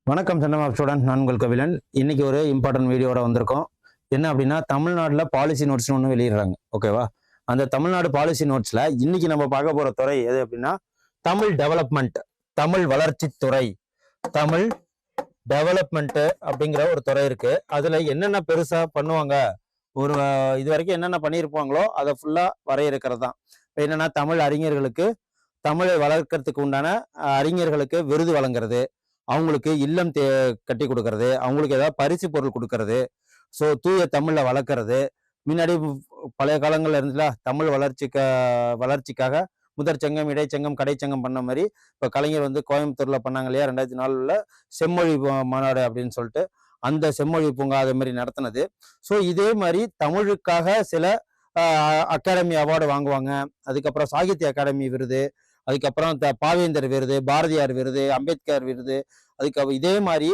வணக்கம் சென்னம் app student, நான் உங்கள் கபிலன். இன்னைக்கு ஒரு இம்பார்ட்டன்ட் வீடியோட வந்திருக்கோம். என்ன அப்படின்னா, தமிழ்நாட்டில் பாலிசி நோட்ஸ்னு ஒன்று வெளியிடுறாங்க. ஓகேவா? அந்த தமிழ்நாடு பாலிசி நோட்ஸ்ல இன்னைக்கு நம்ம பார்க்க போற துறை எது அப்படின்னா, தமிழ் டெவலப்மெண்ட், தமிழ் வளர்ச்சித்துறை. தமிழ் டெவலப்மெண்ட் அப்படிங்கிற ஒரு துறை இருக்கு. அதுல என்னென்ன பெருசா பண்ணுவாங்க, ஒரு இது வரைக்கும் என்னென்ன பண்ணியிருப்பாங்களோ அதை ஃபுல்லா வரையறுக்கிறது தான். இப்போ என்னன்னா, தமிழ் அறிஞர்களுக்கு, தமிழை வளர்க்கறதுக்கு உண்டான அறிஞர்களுக்கு விருது வழங்குறது, அவங்களுக்கு இல்லம் கட்டி கொடுக்கறது, அவங்களுக்கு ஏதாவது பரிசு பொருள் கொடுக்கறது, ஸோ தூய தமிழ்ல வளர்க்கறது. முன்னாடி பழைய காலங்கள்ல இருந்துல தமிழ் வளர்ச்சிக்காக முதற்சங்கம், இடைச்சங்கம், கடைச்சங்கம் பண்ண மாதிரி இப்போ கலைஞர் வந்து கோயம்புத்தூர்ல பண்ணாங்க இல்லையா, 2004 செம்மொழி மாநாடு அப்படின்னு சொல்லிட்டு, அந்த செம்மொழி பூங்கா அதே மாதிரி நடத்தினது. ஸோ இதே மாதிரி தமிழுக்காக சில அகாடமி அவார்டு வாங்குவாங்க. அதுக்கப்புறம் சாகித்ய அகாடமி விருது, அதுக்கப்புறம் பாவேந்தர் விருது, பாரதியார் விருது, அம்பேத்கர் விருது. அதுக்கு இதே மாதிரி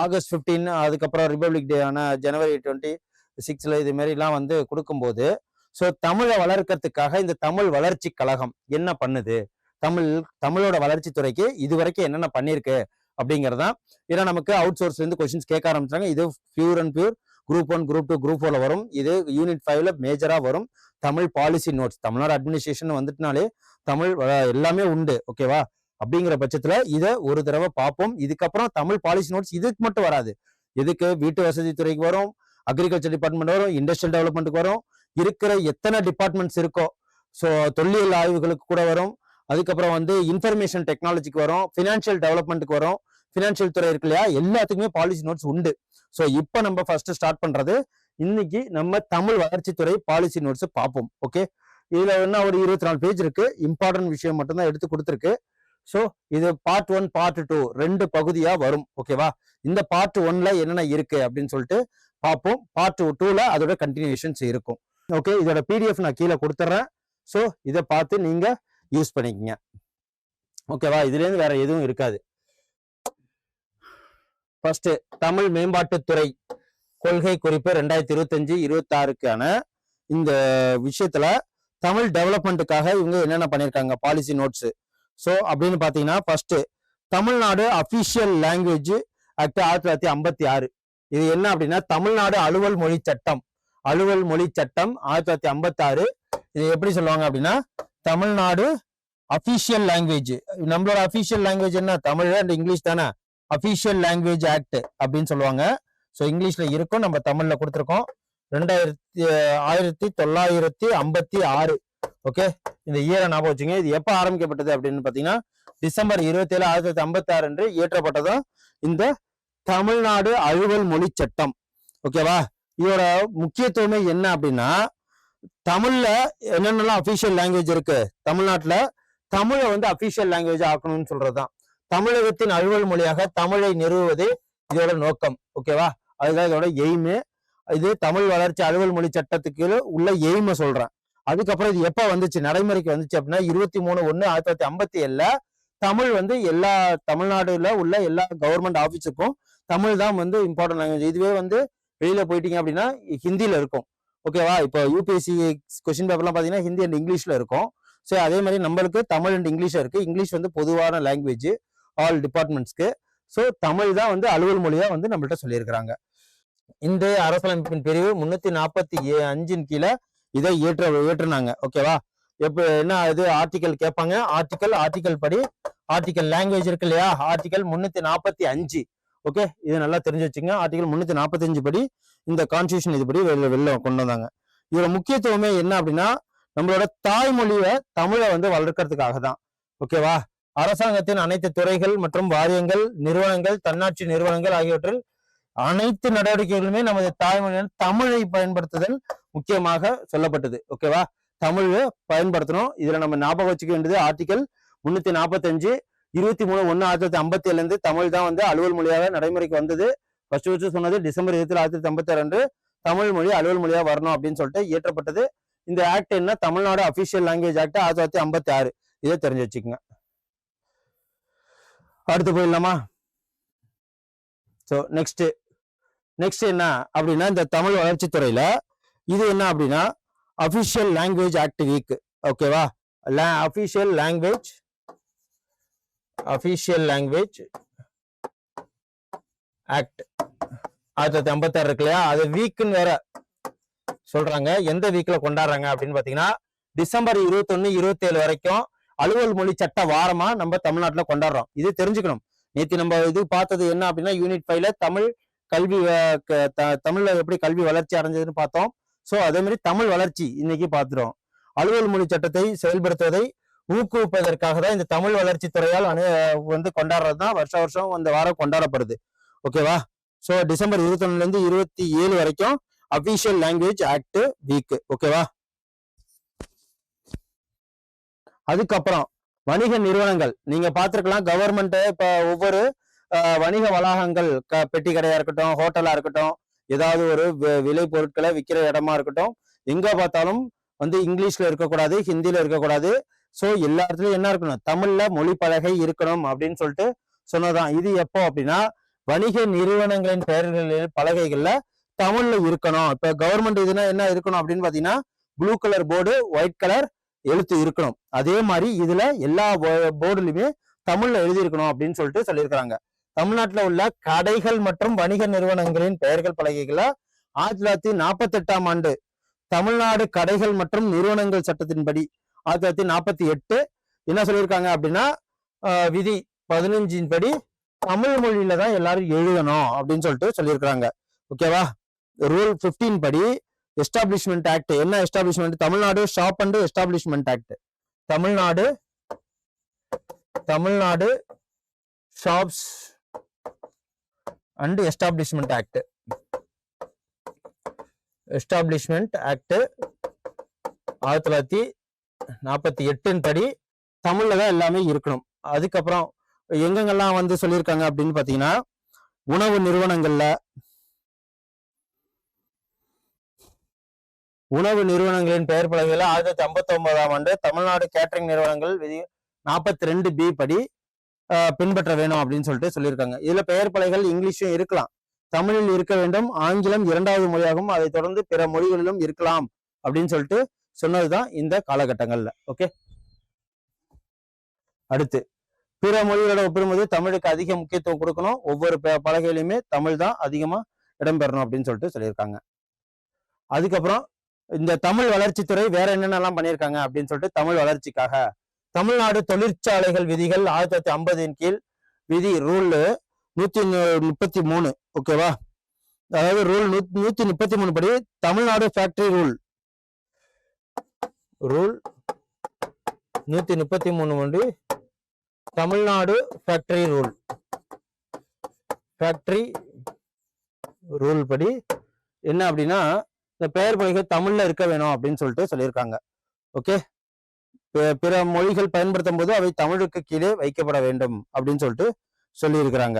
ஆகஸ்ட் 15, அதுக்கப்புறம் ரிபப்ளிக் டே ஆன ஜனவரி 26 இது மாதிரிலாம் வந்து கொடுக்கும்போது, ஸோ தமிழை வளர்க்கறதுக்காக இந்த தமிழ் வளர்ச்சி கழகம் என்ன பண்ணுது, தமிழோட வளர்ச்சி துறைக்கு இது வரைக்கும் என்னென்ன பண்ணிருக்கு அப்படிங்கிறதான். ஏன்னா நமக்கு அவுட் சோர்ஸ்ல இருந்து கொஸ்டின்ஸ் கேட்க ஆரம்பிச்சாங்க. இது pure and pure group 1, group 2, group 4 வரும். இது யூனிட் 5ல மேஜரா வரும். Tamil policy notes, Tamil Nadu administration வந்துட்டுனாலே Tamil எல்லாமே உண்டு. ஓகேவா? அப்படிங்கிற பட்சத்துல இதை ஒரு தடவை பார்ப்போம். இதுக்கப்புறம் தமிழ் பாலிசி நோட்ஸ் இதுக்கு மட்டும் வராது. இதுக்கு வீட்டு வசதி துறைக்கு வரும், அக்ரிகல்ச்சர் டிபார்ட்மெண்ட் வரும், இண்டஸ்ட்ரியல் டெவலப்மெண்ட்டுக்கு வரும், இருக்கிற எத்தனை டிபார்ட்மெண்ட்ஸ் இருக்கோ ஸோ தொல்லியல் ஆய்வுகளுக்கு கூட வரும். அதுக்கப்புறம் வந்து இன்ஃபர்மேஷன் டெக்னாலஜிக்கு வரும், ஃபினான்ஷியல் டெவலப்மெண்ட்டுக்கு வரும், ஃபினான்ஷியல் துறை இருக்கு இல்லையா, எல்லாத்துக்குமே பாலிசி நோட்ஸ் உண்டு. ஸோ இப்போ நம்ம ஃபர்ஸ்ட் ஸ்டார்ட் பண்றது, இன்னைக்கு நம்ம தமிழ் வளர்ச்சித்துறை பாலிசி நோட்ஸ் பார்ப்போம். ஓகே, இதுல என்ன ஒரு 24 பேஜ் இருக்கு. இம்பார்ட்டன்ட் விஷயம் மட்டும்தான் எடுத்து கொடுத்துருக்கு. ஸோ இது பார்ட் 1, பார்ட் 2 2 பகுதியா வரும். ஓகேவா? இந்த பார்ட் 1ல என்னென்ன இருக்கு அப்படின்னு சொல்லிட்டு பார்ப்போம். பார்ட் 2ல அதோட கண்டினியூஷன்ஸ் இருக்கும். ஓகே, இதோட PDF நான் கீழே கொடுத்துட்றேன். ஸோ இதை பார்த்து நீங்க யூஸ் பண்ணிக்கங்க. ஓகேவா? இதுல இருந்து வேற எதுவும் இருக்காது. ஃபர்ஸ்ட், தமிழ் மேம்பாட்டுத்துறை கொள்கை குறிப்பு 2025-26க்கான இந்த விஷயத்துல தமிழ் டெவலப்மெண்ட்டுக்காக இவங்க என்னென்ன பண்ணியிருக்காங்க பாலிசி நோட்ஸ். ஸோ அப்படின்னு பார்த்தீங்கன்னா, first Tamil Nadu official language act 1956. இது என்ன அப்படின்னா, தமிழ்நாடு அலுவல் மொழி சட்டம். அலுவல் மொழி சட்டம் 1956. இது எப்படி சொல்லுவாங்க அப்படின்னா, தமிழ்நாடு அஃபிஷியல் லாங்குவேஜ். நம்மளோட அஃபிஷியல் லாங்குவேஜ் என்ன, தமிழ் அண்ட் இங்கிலீஷ் தானே. அஃபிஷியல் லாங்குவேஜ் ஆக்ட் அப்படின்னு சொல்லுவாங்க. ஸோ இங்கிலீஷ்ல இருக்கும், நம்ம தமிழ்ல கொடுத்துருக்கோம். 1956. ஓகே, இந்த இயரை ஞாபகம் வச்சுங்க. இது எப்ப ஆரம்பிக்கப்பட்டது அப்படின்னு பாத்தீங்கன்னா, டிசம்பர் 27, 1956 அன்று இயற்றப்பட்டதும் இந்த தமிழ்நாடு அலுவல் மொழி சட்டம். ஓகேவா? இதோட முக்கியத்துவமே என்ன அப்படின்னா, தமிழ்ல என்னென்னலாம் அபிஷியல் லாங்குவேஜ் இருக்கு தமிழ்நாட்டுல, தமிழை வந்து அபிஷியல் லாங்குவேஜ் ஆக்கணும்னு சொல்றதுதான். தமிழகத்தின் அலுவல் மொழியாக தமிழை நிறுவுவது இதோட நோக்கம். ஓகேவா? அதுதான் இதோட எய்மு. இது தமிழ் வளர்ச்சி அலுவல் மொழி சட்டத்துக்கு உள்ள எய்மை சொல்றேன். அதுக்கப்புறம் இது எப்ப வந்துச்சு, நடைமுறைக்கு வந்துச்சு அப்படின்னா, 23/1/1957 தமிழ் வந்து எல்லா தமிழ்நாடுல உள்ள எல்லா கவர்மெண்ட் ஆபீஸுக்கும் தமிழ் தான் வந்து இம்பார்ட்டன்ட் லாங்குவேஜ். இதுவே வந்து வெளியில போயிட்டீங்க அப்படின்னா ஹிந்தியில இருக்கும். ஓகேவா? இப்போ UPSC கொஸ்டின் பேப்பர்லாம் பாத்தீங்கன்னா ஹிந்தி அண்ட் இங்கிலீஷ்ல இருக்கும். ஸோ அதே மாதிரி நம்மளுக்கு தமிழ் அண்ட் இங்கிலீஷ் இருக்கு. இங்கிலீஷ் வந்து பொதுவான லாங்குவேஜ் ஆல் டிபார்ட்மெண்ட்ஸ்க்கு. ஸோ தமிழ் தான் வந்து அலுவல் மொழியா வந்து நம்மள்ட்ட சொல்லியிருக்கிறாங்க. இந்த அரசியலமைப்பின் பிரிவு 345 கீழே இதை ஏற்றுனாங்க. ஓகேவா? எப்ப என்ன இது ஆர்டிகல் கேட்பாங்க. ஆர்டிகல் படி, ஆர்டிகல் லாங்குவேஜ் இருக்கு இல்லையா, ஆர்டிகல் 345. ஓகே, இது நல்லா தெரிஞ்சு வச்சுங்க. ஆர்டிகல் 345 படி இந்த கான்ஸ்டியூஷன் இதுபடி வெளில கொண்டு வந்தாங்க. இதோட முக்கியத்துவமே என்ன அப்படின்னா, நம்மளோட தாய்மொழியை தமிழை வந்து வளர்க்கறதுக்காக தான். ஓகேவா? அரசாங்கத்தின் அனைத்து துறைகள் மற்றும் வாரியங்கள், நிறுவனங்கள், தன்னாட்சி நிறுவனங்கள் ஆகியவற்றில் அனைத்து நடவடிக்கைகளுமே நமது தாய்மொழியான தமிழை பயன்படுத்துதல் முக்கியமாக சொல்லப்பட்டது. ஓகேவா? தமிழை பயன்படுத்தணும். இதுல நம்ம ஞாபகம் வச்சுக்க வேண்டியது, ஆர்டிகல் 345 23/1/1957 இருந்து தமிழ் தான் வந்து அலுவல் மொழியாக நடைமுறைக்கு வந்தது. ஃபர்ஸ்ட் சொன்னது டிசம்பர் 27, 1956 அன்று தமிழ் மொழி அலுவல் மொழியா வரணும் அப்படின்னு சொல்லிட்டு இயற்றப்பட்டது. இந்த ஆக்ட் என்ன, தமிழ்நாடு அபிஷியல் லாங்குவேஜ் ஆக்ட் 1956. இதை தெரிஞ்சு வச்சுக்கோங்க. அடுத்து போயிடலாமா? ஸோ நெக்ஸ்ட் என்ன அப்படின்னா, இந்த தமிழ் வளர்ச்சி துறையில இது என்ன அப்படின்னா, அபிஷியல் லாங்குவேஜ் ஆக்ட் வீக். ஓகேவா. அபிஷியல் லாங்குவேஜ் ஆக்ட் 1956 இருக்கு இல்லையா, அது வீக்குன்னு வேற சொல்றாங்க. எந்த வீக்ல கொண்டாடுறாங்க அப்படின்னு பாத்தீங்கன்னா டிசம்பர் 21, 27 வரைக்கும் அலுவல் மொழி சட்ட வாரமா நம்ம தமிழ்நாட்டுல கொண்டாடுறோம். இது தெரிஞ்சுக்கணும். நேற்று நம்ம இது பார்த்தது என்ன அப்படின்னா யூனிட் 5ல தமிழ் கல்வி தமிழ்ல எப்படி கல்வி வளர்ச்சி அடைஞ்சதுன்னு பார்த்தோம். ஸோ அதே மாதிரி தமிழ் வளர்ச்சி இன்னைக்கு பார்த்துறோம். அலுவல் மொழி சட்டத்தை செயல்படுத்துவதை ஊக்குவிப்பதற்காக தான் இந்த தமிழ் வளர்ச்சி துறையால் வந்து கொண்டாடுறது தான் வருஷம் இந்த வாரம் கொண்டாடப்படுது. ஓகேவா. ஸோ டிசம்பர் 21ல இருந்து 27 வரைக்கும் அபிஷியல் லாங்குவேஜ் ஆக்ட் வீக். ஓகேவா. அதுக்கப்புறம் வணிக நிறுவனங்கள் நீங்க பார்த்திருக்கலாம். கவர்மெண்ட் இப்ப ஒவ்வொரு வணிக வளாகங்கள் பெட்டி கடையா இருக்கட்டும், ஹோட்டலா இருக்கட்டும், ஏதாவது ஒரு விலை பொருட்களை விற்கிற இடமா இருக்கட்டும், எங்க பார்த்தாலும் வந்து இங்கிலீஷ்ல இருக்கக்கூடாது, ஹிந்தியில இருக்கக்கூடாது. ஸோ எல்லா இடத்துலயும் என்ன இருக்கணும், தமிழ்ல மொழி பலகை இருக்கணும் அப்படின்னு சொல்லிட்டு சொன்னதான். இது எப்போ அப்படின்னா வணிக நிறுவனங்களின் பெயர்களில் பலகைகள்ல தமிழ்ல இருக்கணும். இப்ப கவர்மெண்ட் இதுனா என்ன இருக்கணும் அப்படின்னு பாத்தீங்கன்னா blue colour board, white colour எழுத்து இருக்கணும். அதே மாதிரி இதுல எல்லா போர்டுலயுமே தமிழ்ல எழுதி இருக்கணும் அப்படின்னு சொல்லிட்டு சொல்லியிருக்கிறாங்க. தமிழ்நாட்டுல உள்ள கடைகள் மற்றும் வணிக நிறுவனங்களின் பெயர்கள் பலகைகள 1948ஆம் ஆண்டு தமிழ்நாடு கடைகள் மற்றும் நிறுவனங்கள் சட்டத்தின்படி 1948 என்ன சொல்லியிருக்காங்க அப்படின்னா விதி 15 படி தமிழ் மொழியில தான் எல்லாரும் எழுதணும் அப்படின்னு சொல்லிட்டு சொல்லியிருக்கிறாங்க. ஓகேவா. ரூல் 15 படி எஸ்டாப்ளிஷ்மெண்ட் ஆக்ட் என்ன establishment, Tamil Nadu shop and establishment act, Tamil Nadu shops and establishment act 1948 படி தமிழ்ல தான் எல்லாமே இருக்கணும். அதுக்கப்புறம் எங்கெங்கெல்லாம் வந்து சொல்லியிருக்காங்க அப்படின்னு பாத்தீங்கன்னா உணவு நிறுவனங்களின் பெயர் பலகையில 1959ஆம் ஆண்டு தமிழ்நாடு கேட்டரிங் நிறுவனங்கள் விதி 42B படி பின்பற்ற வேணும் அப்படின்னு சொல்லிட்டு சொல்லியிருக்காங்க. இதுல பெயர் பலகைகள் இங்கிலீஷும் இருக்கலாம், தமிழில் இருக்க வேண்டும், ஆங்கிலம் 2வது மொழியாகவும் அதை தொடர்ந்து பிற மொழிகளிலும் இருக்கலாம் அப்படின்னு சொல்லிட்டு சொன்னதுதான் இந்த காலகட்டங்கள்ல. ஓகே. அடுத்து பிற மொழிகளோட ஒப்பிடும்போது தமிழுக்கு அதிக முக்கியத்துவம் கொடுக்கணும். ஒவ்வொரு பலகையிலுமே தமிழ் தான் அதிகமா இடம்பெறணும் அப்படின்னு சொல்லிட்டு சொல்லியிருக்காங்க. அதுக்கப்புறம் இந்த தமிழ் வளர்ச்சித்துறை வேற என்னென்னலாம் பண்ணியிருக்காங்க அப்படின்னு சொல்லிட்டு தமிழ் வளர்ச்சிக்காக தமிழ்நாடு தொழிற்சாலைகள் விதிகள் 1950 கீழ் விதி ரூல் 133. ஓகேவா. அதாவது ரூல் 133 படி தமிழ்நாடு ஃபேக்டரி ரூல் 133 படி தமிழ்நாடு ஃபேக்டரி ரூல் படி என்ன அப்படின்னா இந்த பெயர் பலகைகள் தமிழ்ல இருக்க வேணும் அப்படின்னு சொல்லிட்டு சொல்லியிருக்காங்க. ஓகே. பிற மொழிகள் பயன்படுத்தும் போது அவை தமிழுக்கு கீழே வைக்கப்பட வேண்டும் அப்படின்னு சொல்லிட்டு சொல்லி இருக்கிறாங்க.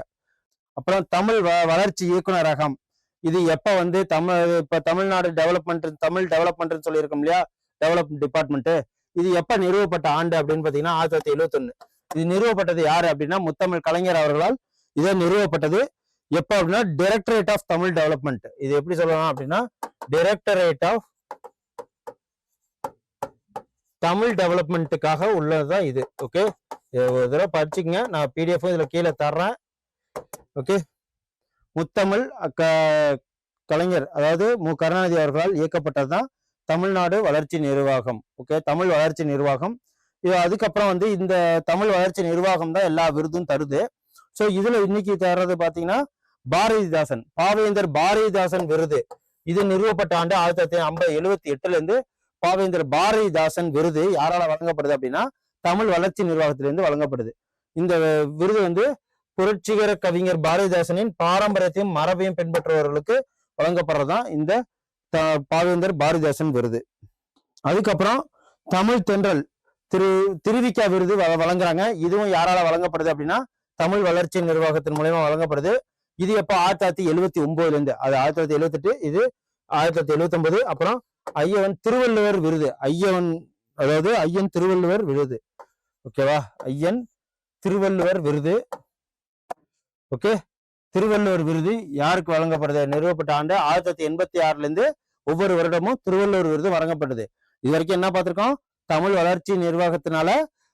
அப்புறம் தமிழ் வளர்ச்சி இயக்குநரகம் இது எப்ப வந்து இப்ப தமிழ்நாடு தமிழ் டெவலப்மெண்ட் சொல்லியிருக்கோம் இல்லையா, டெவலப்மெண்ட் டிபார்ட்மெண்ட், இது எப்ப நிறுவப்பட்ட ஆண்டு அப்படின்னு பாத்தீங்கன்னா 1971. இது நிறுவப்பட்டது யாரு அப்படின்னா முத்தமிழ் கலைஞர் அவர்களால் இதை நிறுவப்பட்டது. எப்ப அப்படின்னா டைரக்டரேட் ஆஃப் தமிழ் டெவலப்மெண்ட். இது எப்படி சொல்லலாம் அப்படின்னா டைரக்டரேட் ஆஃப் தமிழ் டெவலப்மெண்ட்டுக்காக உள்ளதுதான் இது. ஓகே. ஒரு தடவை படிச்சுங்க, நான் பிடிஎஃப் இதுல கீழே தர்றேன். ஓகே. முத்தமிழ் கலைஞர் அதாவது கருணாநிதி அவர்களால் இயக்கப்பட்டதுதான் தமிழ்நாடு வளர்ச்சி நிர்வாகம். ஓகே. தமிழ் வளர்ச்சி நிர்வாகம். அதுக்கப்புறம் வந்து இந்த தமிழ் வளர்ச்சி நிர்வாகம் தான் எல்லா விருதும் தருது. ஸோ இதுல இன்னைக்கு தர்றது பாத்தீங்கன்னா பாரதிதாசன், பாவேந்தர் பாரதிதாசன் விருது. இது நிறுவப்பட்ட ஆண்டு 1978 இருந்து பாவேந்தர் பாரதிதாசன் விருது யாரால வழங்கப்படுது அப்படின்னா தமிழ் வளர்ச்சி நிர்வாகத்திலிருந்து வழங்கப்படுது. இந்த விருது வந்து புரட்சிகர கவிஞர் பாரதிதாசனின் பாரம்பரியத்தையும் மரபையும் பின்பற்றுபவர்களுக்கு வழங்கப்படுறதுதான் இந்த பாவேந்தர் பாரதிதாசன் விருது. அதுக்கப்புறம் தமிழ் தென்றல் திருவிக்கா விருது வழங்குறாங்க. இதுவும் யாரால வழங்கப்படுது அப்படின்னா தமிழ் வளர்ச்சி நிர்வாகத்தின் மூலமா வழங்கப்படுது. இது எப்ப 1979 இருந்து, அது 1978, இது 1979. அப்புறம் ஐயன் திருவள்ளுவர் விருது, அதாவது ஐயன் திருவள்ளுவர் விருது. ஓகேவா. ஐயன் திருவள்ளுவர் விருது. ஓகே. திருவள்ளுவர் விருது யாருக்கு வழங்கப்படுது, நிறுவப்பட்ட ஆண்டு 1986 இருந்து ஒவ்வொரு வருடமும் திருவள்ளுவர் விருது வழங்கப்படுது. இது வரைக்கும் என்ன பார்த்திருக்கோம், தமிழ் வளர்ச்சி நிர்வாகத்தினால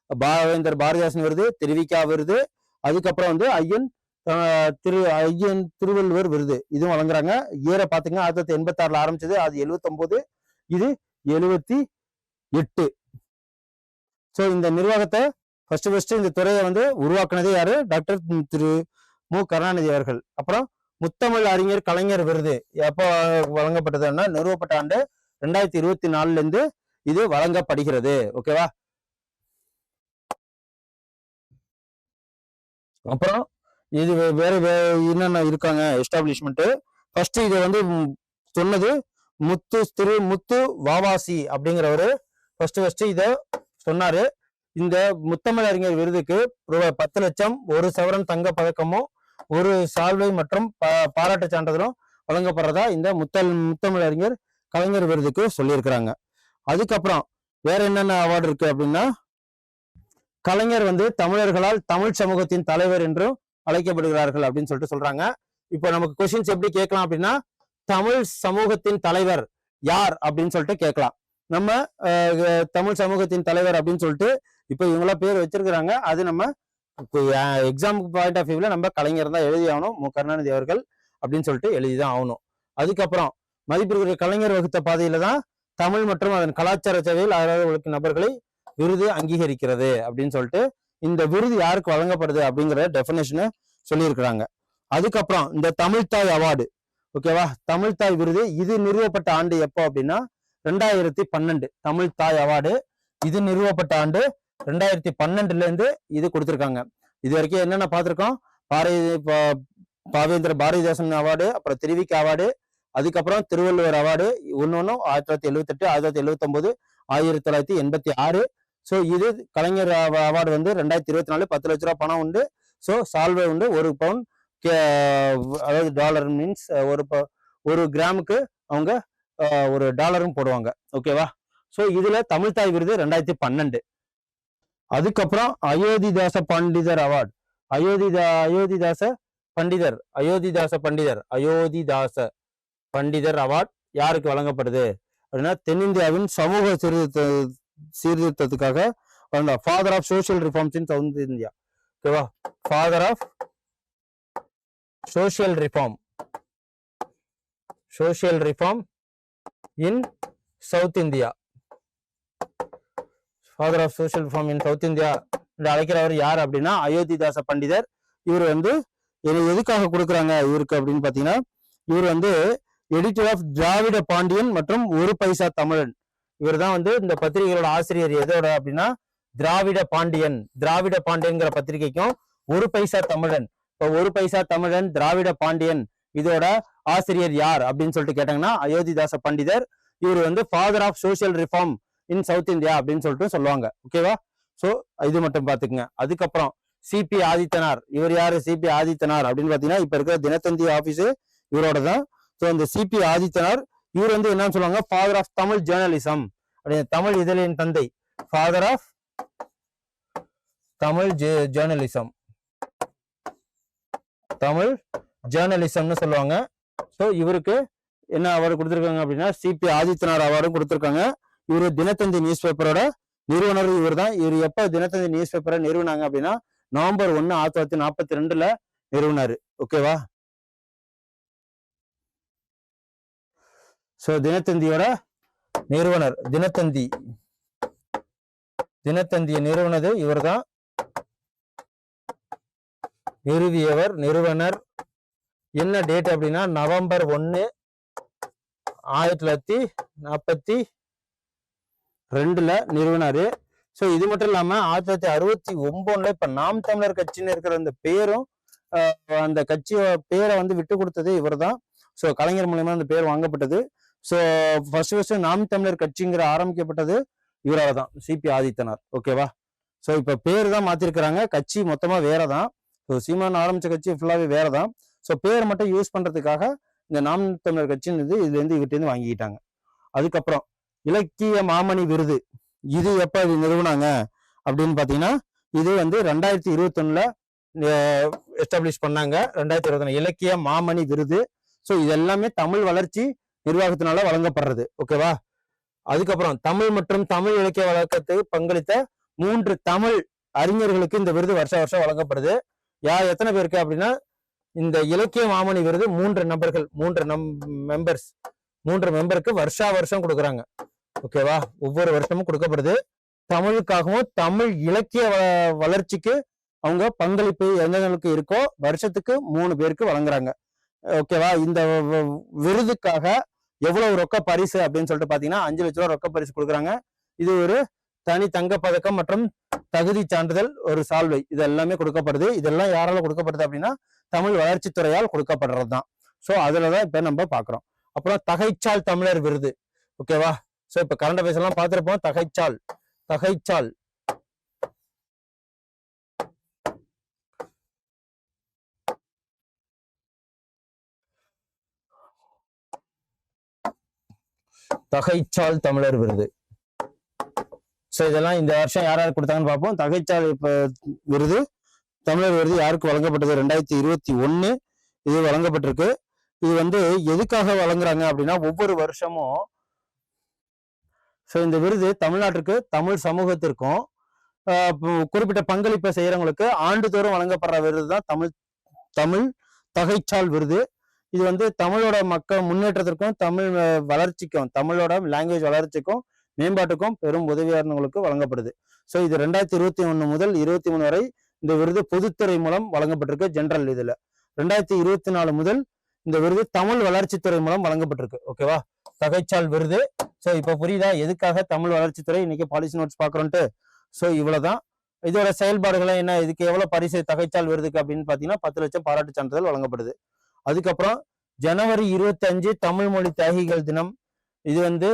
பாவேந்தர் பாரதிதாசன் விருது, திருவிக்கா விருது, அதுக்கப்புறம் வந்து ஐயன் திருவள்ளுவர் விருது இதுவும் வழங்குறாங்க. இயரை பாத்துங்க 1986 ஆரம்பிச்சது, அது 79, இது 78. ஸோ இந்த நிர்வாகத்தை ஃபர்ஸ்ட் இந்த துறையை வந்து உருவாக்குனதே யாரு? டாக்டர் திரு மு கருணாநிதி அவர்கள். அப்புறம் முத்தமிழ் அறிஞர் கலைஞர் விருது எப்போ வழங்கப்பட்டதுன்னா நிறுவப்பட்ட ஆண்டு 2024 இருந்து இது வழங்கப்படுகிறது. ஓகேவா? அப்புறம் இது வேற என்னென்ன இருக்காங்க எஸ்டாப்ளிஷ்மெண்ட். ஃபர்ஸ்ட் இதை வந்து சொன்னது முத்து வாவாசி அப்படிங்கிறவரு ஃபர்ஸ்ட் இதை சொன்னாரு. இந்த முத்தமிழ் அறிஞர் விருதுக்கு ரூபாய் 10 லட்சம், 1 சவரன் தங்க பதக்கமும், 1 சால்வை மற்றும் பாராட்டு சான்றிதழும் வழங்கப்படுறதா இந்த முத்தமிழ் அறிஞர் கலைஞர் விருதுக்கு சொல்லியிருக்கிறாங்க. அதுக்கப்புறம் வேற என்னென்ன அவார்டு இருக்கு அப்படின்னா, கலைஞர் வந்து தமிழர்களால் தமிழ் சமூகத்தின் தலைவர் என்றும் அழைக்கப்படுகிறார்கள் அப்படின்னு சொல்லிட்டு சொல்றாங்க. இப்போ நமக்கு கொஸ்டின்ஸ் எப்படி கேட்கலாம் அப்படின்னா, தமிழ் சமூகத்தின் தலைவர் யார் அப்படின்னு சொல்லிட்டு கேட்கலாம். நம்ம தமிழ் சமூகத்தின் தலைவர் அப்படின்னு சொல்லிட்டு இப்போ இவங்களாம் பேர் வச்சிருக்கிறாங்க. அது நம்ம எக்ஸாம் பாயிண்ட் ஆஃப் வியூல நம்ம கலைஞர் தான் எழுதி ஆகணும், மு கருணாநிதி அவர்கள் அப்படின்னு சொல்லிட்டு எழுதிதான் ஆகணும். அதுக்கப்புறம் மதிப்பிற்குரிய கலைஞர் வகுத்த பாதையில தான் தமிழ் மற்றும் அதன் கலாச்சார சேவையில் ஆதரவு நபர்களை விருது அங்கீகரிக்கிறது அப்படின்னு சொல்லிட்டு இந்த விருது யாருக்கு வழங்கப்படுது அப்படிங்கிற டெஃபினேஷனை சொல்லியிருக்கிறாங்க. அதுக்கப்புறம் இந்த தமிழ்தாய் அவார்டு, ஓகேவா? தமிழ்தாய் விருது இது நிறுவப்பட்ட ஆண்டு எப்போ அப்படின்னா 2012 தமிழ்தாய் அவார்டு இது நிறுவப்பட்ட ஆண்டு 2012 இருந்து இது கொடுத்துருக்காங்க. இது வரைக்கும் என்னென்ன பார்த்துருக்கோம்? பாவேந்தர் பாரதிதாசன் அவார்டு, அப்புறம் திருவிக்கா அவார்டு, அதுக்கப்புறம் திருவள்ளுவர் அவார்டு ஒன்னொன்னும் 1978, 1979, 1986. ஸோ இது கலைஞர் அவார்டு வந்து 2024 10 லட்ச ரூபா பணம் உண்டு. ஸோ சால்வை உண்டு, 1 பவுன் அதாவது டாலர் மீன்ஸ் ஒரு கிராமுக்கு அவங்க $1 போடுவாங்க. ஓகேவா? ஸோ இதுல தமிழ்தாய் விருது 2012. அதுக்கப்புறம் அயோத்திதாச பண்டிதர் அவார்டு, அயோத்திதாச பண்டிதர் அவார்டு யாருக்கு வழங்கப்படுது அப்படின்னா, தென்னிந்தியாவின் சமூக சீர்திருத்தத்துக்காக father of social reforms in south India. ஓகேவா? Father of social reform in south India. Father of social reform in south India அழைக்கிறவர் யார் அப்படின்னா அயோத்திதாச பண்டிதர். இவர் வந்து எதுக்காக கொடுக்குறாங்க இவருக்கு அப்படின்னு பாத்தீங்கன்னா, இவர் வந்து எடிட்டர் ஆஃப் திராவிட பாண்டியன் மற்றும் 1 பைசா தமிழன். இவர் தான் வந்து இந்த பத்திரிகைகளோட ஆசிரியர். எதோட அப்படின்னா திராவிட பாண்டியன்கிற பத்திரிகைக்கும் 1 பைசா தமிழன். இப்போ 1 பைசா தமிழன், திராவிட பாண்டியன் இதோட ஆசிரியர் யார் அப்படின்னு சொல்லிட்டு கேட்டாங்கன்னா அயோத்திதாச பண்டிதர். இவர் வந்து father of social reform in south India அப்படின்னு சொல்லிட்டு சொல்லுவாங்க. ஓகேவா? ஸோ இது மட்டும் பாத்துக்குங்க. அதுக்கப்புறம் சிபி ஆதித்தனார். இவர் யாரு? சிபி ஆதித்தனார் அப்படின்னு பாத்தீங்கன்னா இப்ப இருக்கிற தினத்தந்தி ஆபீஸ் இவரோட தான். ஸோ இந்த சிபி ஆதித்தனார் இவர் வந்து என்னன்னு சொல்லுவாங்க, ஃபாதர் ஆஃப் தமிழ் ஜேர்னலிசம் அப்படின்னு, தமிழ் இதழின் தந்தை, ஃபாதர் ஆஃப் தமிழ் ஜேர்னலிசம்னு சொல்லுவாங்க. ஸோ இவருக்கு என்ன அவார்டு கொடுத்துருக்காங்க அப்படின்னா சிபி ஆதித்தனார் அவார்டும் கொடுத்துருக்காங்க. இவரு தினத்தந்தி நியூஸ் பேப்பரோட நிறுவனர். இவர் தான். இவர் எப்ப தினத்தந்தி நியூஸ் பேப்பரை நிறுவனாங்க அப்படின்னா நவம்பர் 1, 1942 நிறுவனாரு. ஓகேவா? சோ தினத்தந்தியோட நிறுவனர், தினத்தந்தியை நிறுவனது இவர் தான். நிறுவனர் என்ன டேட் அப்படின்னா நவம்பர் 1, 1942 நிறுவனாரு. ஸோ இது மட்டும் இல்லாம 1969 இப்ப நாம் தமிழர் கட்சின்னு இருக்கிற அந்த பேரும் அந்த கட்சியோட பேரை வந்து விட்டு கொடுத்தது இவர் தான். ஸோ கலைஞர் மூலமா அந்த பேர் வாங்கப்பட்டது. ஸோ ஃபர்ஸ்ட் நாம் தமிழர் கட்சிங்கிற ஆரம்பிக்கப்பட்டது இவரால் தான், சிபி ஆதித்தனார். ஓகேவா? ஸோ இப்ப பேர் தான் மாத்திருக்கிறாங்க, கட்சி மொத்தமா வேறதான். ஸோ சீமான் ஆரம்பிச்ச கட்சி ஃபுல்லாவே வேறதான். ஸோ பேர் மட்டும் யூஸ் பண்றதுக்காக இந்த நாம் தமிழர் கட்சின்னு இதுல இருந்து இவர்கிட்ட இருந்து வாங்கிக்கிட்டாங்க. அதுக்கப்புறம் இலக்கிய மாமணி விருது இது எப்ப இது நிறுவனாங்க அப்படின்னு பாத்தீங்கன்னா இது வந்து 2021 எஸ்டாப்ளிஷ் பண்ணாங்க. 2021 இலக்கிய மாமணி விருது. ஸோ இது எல்லாமே தமிழ் வளர்ச்சி நிர்வாகத்தினால வழங்கப்படுறது. ஓகேவா? அதுக்கப்புறம் தமிழ் மற்றும் தமிழ் இலக்கிய வழக்கத்துக்கு பங்களித்த 3 தமிழ் அறிஞர்களுக்கு இந்த விருது வருஷம் வருஷம் வழங்கப்படுது. எத்தனை பேருக்கு அப்படின்னா, இந்த இலக்கிய மாமணி விருது 3 நபர்கள், 3 மெம்பருக்கு வருஷா வருஷம் கொடுக்குறாங்க. ஓகேவா? ஒவ்வொரு வருஷமும் கொடுக்கப்படுது. தமிழுக்காகவும் தமிழ் இலக்கிய வளர்ச்சிக்கு அவங்க பங்களிப்பு எந்தங்களுக்கு இருக்கோ வருஷத்துக்கு 3 பேருக்கு வழங்குறாங்க. ஓகேவா? இந்த விருதுக்காக எவ்வளவு ரொக்க பரிசு அப்படின்னு சொல்லிட்டு பாத்தீங்கன்னா 5 லட்ச ரூபாய் ரொக்க பரிசு கொடுக்குறாங்க. இது ஒரு தனி தங்க பதக்கம் மற்றும் தகுதி சான்றிதழ், ஒரு சால்வை, இது எல்லாமே கொடுக்கப்படுது. இதெல்லாம் யாரால கொடுக்கப்படுது அப்படின்னா தமிழ் வளர்ச்சித்துறையால் கொடுக்கப்படுறதுதான். ஸோ அதுலதான் இப்ப நம்ம பாக்குறோம். அப்புறம் தகைச்சால் தமிழர் விருது. ஓகேவா? ஸோ இப்ப கரண்ட் அஃபேர்ஸ் எல்லாம் பார்த்திருப்போம். தகைச்சால் தகைச்சால் தமிழர் விருது. ஸோ இதெல்லாம் இந்த வருஷம் யாராவது கொடுத்தாங்கன்னு பார்ப்போம். தகைச்சால் விருது, தமிழர் விருது யாருக்கு வழங்கப்பட்டது? 2021 இது வழங்கப்பட்டிருக்கு. இது எதுக்காக வழங்குறாங்க அப்படின்னா, ஒவ்வொரு வருஷமும் ஸோ இந்த விருது தமிழ்நாட்டுக்கு, தமிழ் சமூகத்திற்கும் குறிப்பிட்ட பங்களிப்பை செய்யறவங்களுக்கு ஆண்டுதோறும் வழங்கப்படுற விருது தான் தமிழ் தகைச்சால் விருது. இது தமிழோட மக்கள் முன்னேற்றத்திற்கும் தமிழ் வளர்ச்சிக்கும், தமிழோட லாங்குவேஜ் வளர்ச்சிக்கும் மேம்பாட்டுக்கும் பெரும் உதவியாளர்களுக்கு வழங்கப்படுது. ஸோ இது 2021 முதல் 23 வரை இந்த விருது பொதுத்துறை மூலம் வழங்கப்பட்டிருக்கு. ஜெனரல் இதுல 2024 முதல் இந்த விருது தமிழ் வளர்ச்சித்துறை மூலம் வழங்கப்பட்டிருக்கு. ஓகேவா? தகைச்சால் விருது. ஸோ இப்ப புரியுதா எதுக்காக தமிழ் வளர்ச்சித்துறை இன்னைக்கு பாலிசி நோட்ஸ் பாக்குறோன்ட்டு? ஸோ இவ்வளவுதான். இதோட செயல்பாடுகளை என்ன, இதுக்கு எவ்வளவு பரிசு தகைச்சால் விருதுக்கு அப்படின்னு பாத்தீங்கன்னா 10 லட்சம் பாராட்டு சான்றிதழ் வழங்கப்படுது. அதுக்கப்புறம் ஜனவரி 25 தமிழ் மொழி தியாகிகள் தினம். இது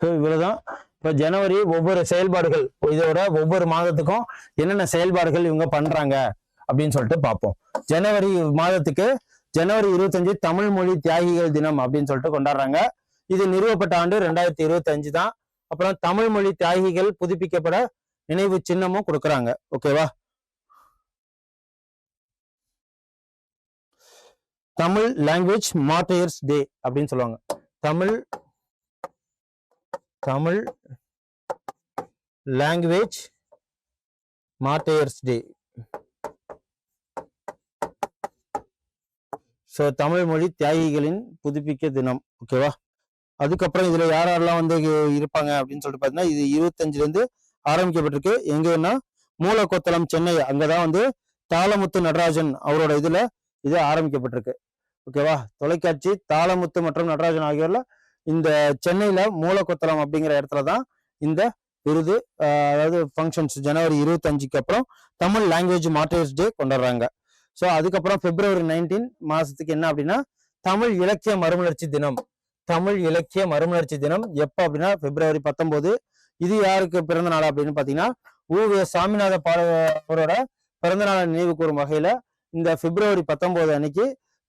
இவ்வளவுதான். இப்ப ஜனவரி ஒவ்வொரு செயல்பாடுகள், இதோட ஒவ்வொரு மாதத்துக்கும் என்னென்ன செயல்பாடுகள் இவங்க பண்றாங்க அப்படின்னு சொல்லிட்டு பார்ப்போம். ஜனவரி மாதத்துக்கு ஜனவரி 25 தமிழ் மொழி தியாகிகள் தினம் அப்படின்னு சொல்லிட்டு கொண்டாடுறாங்க. இது நிறுவப்பட்ட ஆண்டு 2025 தான். அப்புறம் தமிழ் மொழி தியாகிகள் புதுப்பிக்கப்பட நினைவு சின்னமும் கொடுக்குறாங்க. ஓகேவா? தமிழ் லாங்குவேஜ் மார்டையர்ஸ் டே அப்படின்னு சொல்லுவாங்க. தமிழ் லாங்குவேஜ் மார்டையர்ஸ் டே. ஸோ தமிழ் மொழி தியாகிகளின் புதுப்பிக்க தினம். ஓகேவா? அதுக்கப்புறம் இதுல யாரெல்லாம் இருப்பாங்க அப்படின்னு சொல்லிட்டு பாத்தீங்கன்னா, இது 25ல இருந்து ஆரம்பிக்கப்பட்டிருக்கு. எங்கன்னா மூலக்கொத்தளம், சென்னை. அங்கதான் தாளமுத்து நடராஜன் அவரோட இது ஆரம்பிக்கப்பட்டிருக்கு. ஓகேவா? தொலைக்காட்சி தாளமுத்து மற்றும் நடராஜன் ஆகியோர்ல இந்த சென்னையில மூலக்கொத்தளம் அப்படிங்கிற இடத்துலதான் இந்த விருது, அதாவது ஃபங்க்ஷன்ஸ் ஜனவரி 25க்கு அப்புறம் தமிழ் லாங்குவேஜ் மார்டையர்ஸ் டே கொண்டாடுறாங்க. ஸோ அதுக்கப்புறம் February 19 மாசத்துக்கு என்ன அப்படின்னா தமிழ் இலக்கிய மறுமலர்ச்சி தினம். தமிழ் இலக்கிய மறுமலர்ச்சி தினம் எப்ப அப்படின்னா February 19. இது யாருக்கு பிறந்த நாள் அப்படின்னு பாத்தீங்கன்னா, உ.வே. சாமிநாத அவரோட பிறந்த நாளை நினைவு கூறும் வகையில இந்த February 19 அன்னைக்கு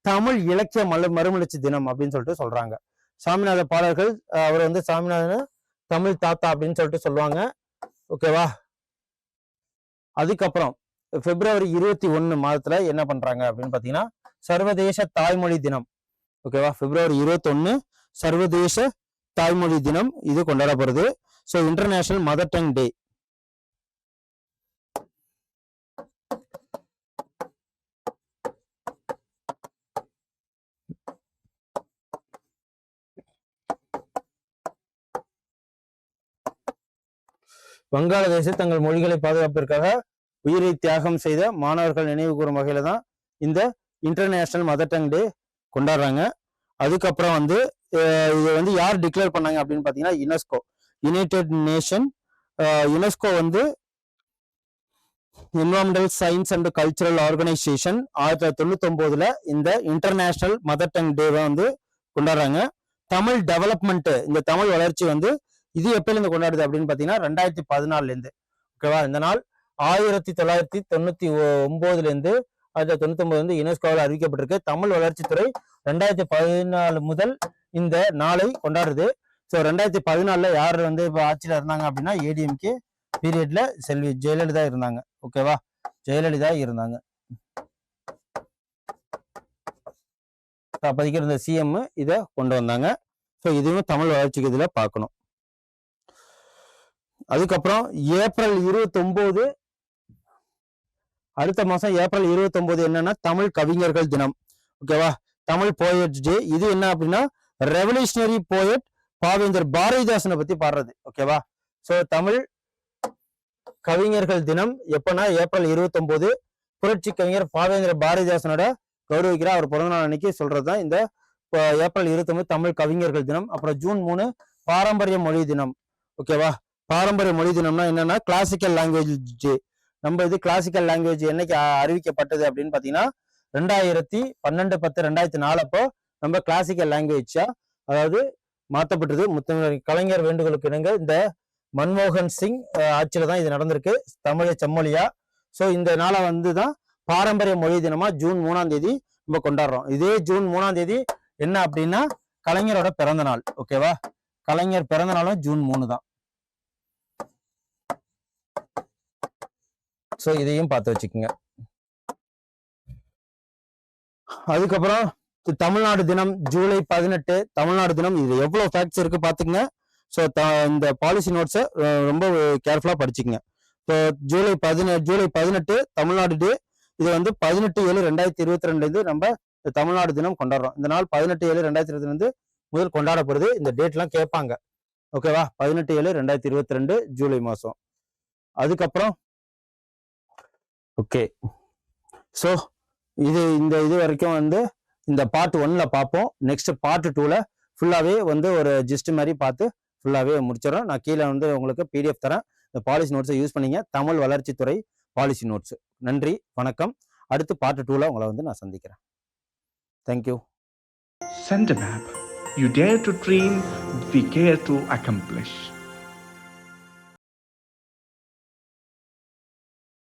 தமிழ் இலக்கிய மறுமலர்ச்சி தினம் அப்படின்னு சொல்லிட்டு சொல்றாங்க. சாமிநாத பாடல்கள், அவர் சாமிநாதன் தமிழ் தாத்தா அப்படின்னு சொல்லிட்டு சொல்லுவாங்க. ஓகேவா? அதுக்கப்புறம் February 21 மாதத்துல என்ன பண்றாங்க அப்படின்னு பாத்தீங்கன்னா சர்வதேச தாய்மொழி தினம். ஓகேவா? February 21 சர்வதேச தாய்மொழி தினம் இது கொண்டாடப்படுது. ஸோ இன்டர்நேஷனல் மதர் டங் டே. வங்காளதேச தங்கள் மொழிகளை பாதுகாப்பிற்காக உயிரை தியாகம் செய்த மாணவர்கள் நினைவு கூறும் வகையில தான் இந்த இன்டர்நேஷனல் மதர் டங் டே கொண்டாடுறாங்க. அதுக்கப்புறம் இது யார் டிக்ளேர் பண்ணாங்க அப்படின்னு பாத்தீங்கன்னா UNESCO, United nation. UNESCO environmental science and cultural organisation 1999 இந்த இன்டர்நேஷனல் மதர் டங் டேவை கொண்டாடுறாங்க. தமிழ் டெவலப்மெண்ட், இந்த தமிழ் வளர்ச்சி இது எப்பல இருந்து கொண்டாடுது அப்படின்னு பாத்தீங்கன்னா 2014 இருந்து. ஓகேவா? இந்த நாள் 1999 இருந்து 1999 யுனெஸ்கோவில் அறிவிக்கப்பட்டிருக்கு. தமிழ் வளர்ச்சித்துறை 2014 முதல் இந்த நாளை கொண்டாடுது. ஸோ 2014 யார் இப்ப ஆட்சியில இருந்தாங்க அப்படின்னா ஏடிஎம்கே பீரியட்ல செல்வி ஜெயலலிதா இருந்தாங்க. ஓகேவா? ஜெயலலிதா இருந்தாங்க. அப்போதைக்கு இருந்த சிஎம் இதை கொண்டு வந்தாங்க. ஸோ ஸோ இதுவும் தமிழ் வளர்ச்சிக்கு இதில் பார்க்கணும். அதுக்கப்புறம் ஏப்ரல் 29, அடுத்த மாசம் ஏப்ரல் 29 என்னன்னா தமிழ் கவிஞர்கள் தினம். ஓகேவா? தமிழ் போயட்ஸ் டே. இது என்ன அப்படின்னா ரெவல்யூஷனரி போயட் பாவேந்தர் பாரதிதாசனை பத்தி பாடுறது. ஓகேவா? ஸோ தமிழ் கவிஞர்கள் தினம் எப்பன்னா ஏப்ரல் 29. புரட்சி கவிஞர் பாவேந்திர பாரதிதாசனோட கௌரவிக்கிற அவர் பிறந்தநாள் அன்னைக்கு சொல்றதுதான் இந்த ஏப்ரல் 29 தமிழ் கவிஞர்கள் தினம். அப்புறம் ஜூன் 3 பாரம்பரிய மொழி தினம். ஓகேவா? பாரம்பரிய மொழி தினம்னா என்னன்னா கிளாசிக்கல் லாங்குவேஜ் டே. நம்ம இது கிளாசிக்கல் லாங்குவேஜ் என்னைக்கு அறிவிக்கப்பட்டது அப்படின்னு பாத்தீங்கன்னா 2012-10-2004 அப்போ நம்ம கிளாசிக்கல் லாங்குவேஜா அதாவது மாற்றப்பட்டது. கலைஞர் வேண்டுகோளுக்கு இணங்க இந்த மன்மோகன் சிங் ஆட்சியில தான் இது நடந்திருக்கு, தமிழை செம்மொழியா. ஸோ இந்த நாளை தான் பாரம்பரிய மொழி தினமா ஜூன் 3ஆம் தேதி நம்ம கொண்டாடுறோம். இதே ஜூன் 3ஆம் தேதி என்ன அப்படின்னா கலைஞரோட பிறந்த நாள். ஓகேவா? கலைஞர் பிறந்த நாளும் ஜூன் 3 தான். ஸோ இதையும் பார்த்து வச்சுக்கோங்க. அதுக்கப்புறம் தமிழ்நாடு தினம் ஜூலை 18 தமிழ்நாடு தினம். இது எவ்வளவு ஃபேக்ட்ஸ் இருக்கு பாத்துக்கங்க. ஸோ இந்த பாலிசி நோட்ஸை ரொம்ப கேர்ஃபுல்லா படிச்சுக்கங்க. ஸோ ஜூலை 18 தமிழ்நாடு டே. இது 18/7/2022 நம்ம தமிழ்நாடு தினம் கொண்டாடுறோம். இந்த நாள் 18/7/2022 முதல் கொண்டாடப்படுது. இந்த டேட் எல்லாம் கேட்பாங்க. ஓகேவா? 18/7/2022 ஜூலை மாசம். அதுக்கப்புறம் ஓகே, ஸோ இது வரைக்கும் இந்த பார்ட் 1ல பார்ப்போம். நெக்ஸ்ட் பார்ட் 2ல ஃபுல்லாவே ஒரு ஜிஸ்ட் மாதிரி பார்த்து ஃபுல்லாவே முடிச்சிடறோம். நான் கீழே உங்களுக்கு PDF தரேன். இந்த பாலிசி நோட்ஸை யூஸ் பண்ணீங்க. தமிழ் வளர்ச்சித்துறை பாலிசி நோட்ஸ். நன்றி, வணக்கம். அடுத்து பார்ட் 2ல உங்களை நான் சந்திக்கிறேன். Thank you. Send a map. You dare to dream, we care to accomplish.